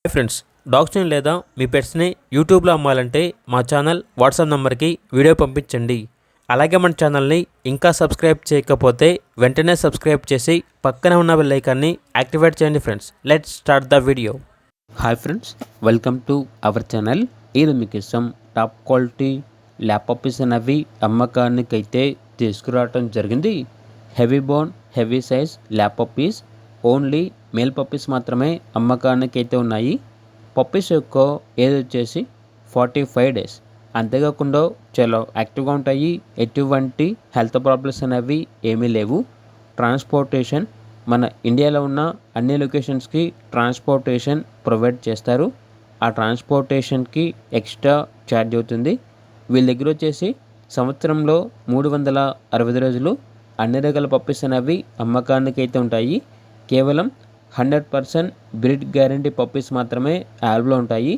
Hi friends, డాగ్స్ని లేదా మీ పెట్స్ని యూట్యూబ్లో అమ్మాలంటే మా ఛానల్ వాట్సాప్ నెంబర్కి వీడియో పంపించండి. అలాగే మన ఛానల్ని ఇంకా సబ్స్క్రైబ్ చేయకపోతే వెంటనే సబ్స్క్రైబ్ చేసి పక్కనే ఉన్న బెల్ ఐకాన్ని యాక్టివేట్ చేయండి friends. Let's start the video. Hi friends, welcome to our channel. ఇది మీకు ఇష్టం టాప్ క్వాలిటీ ల్యాప్ పప్పీస్ అనేవి అమ్మకానికి అయితే తీసుకురావటం జరిగింది. Heavy bone heavy size lap puppies, only male puppies మాత్రమే అమ్మకానికి అయితే ఉన్నాయి. పప్పీస్ యొక్క ఏజ్ వచ్చేసి 45 డేస్. అంతేకాకుండా చాలా యాక్టివ్గా ఉంటాయి. ఎటువంటి హెల్త్ ప్రాబ్లమ్స్ అనేవి ఏమీ లేవు. ట్రాన్స్పోర్టేషన్ మన ఇండియాలో ఉన్న అన్ని లొకేషన్స్కి ట్రాన్స్పోర్టేషన్ ప్రొవైడ్ చేస్తారు. ఆ ట్రాన్స్పోర్టేషన్కి ఎక్స్ట్రా ఛార్జ్ అవుతుంది. వీళ్ళ దగ్గర వచ్చేసి సంవత్సరంలో 365 రోజులు అన్ని రకాల పప్పీస్ అనేవి అమ్మకానికి అయితే ఉంటాయి. కేవలం 100% బ్రీడ్ గ్యారంటీ పప్పీస్ మాత్రమే అవైలబుల్ ఉంటాయి.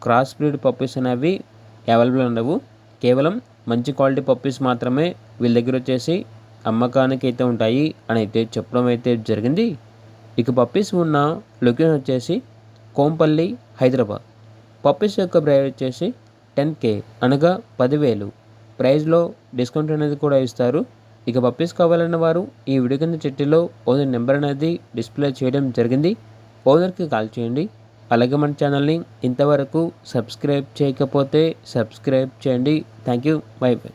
క్రాస్ బ్రీడ్ పప్పీస్ అనేవి అవైలబుల్ ఉండవు. కేవలం మంచి క్వాలిటీ పప్పీస్ మాత్రమే వీళ్ళ దగ్గర వచ్చేసి అమ్మకానికి అయితే ఉంటాయి అని అయితే చెప్పడం అయితే జరిగింది. ఇక పప్పీస్ ఉన్న లొకేషన్ వచ్చేసి కోంపల్లి, హైదరాబాద్. పప్పీస్ యొక్క ప్రైస్ వచ్చేసి 10K అనగా 10,000. ప్రైస్లో డిస్కౌంట్ అనేది కూడా ఇస్తారు. ఇక పప్పీస్ కావాలన్న వారు ఈ వీడియో కింద చిట్టిలో ఓనర్ నెంబర్ అనేది డిస్ప్లే చేయడం జరిగింది. ఓనర్కి కాల్ చేయండి. అలాగే మన ఛానల్ని ఇంతవరకు సబ్స్క్రైబ్ చేయకపోతే సబ్స్క్రైబ్ చేయండి. Thank you. By by.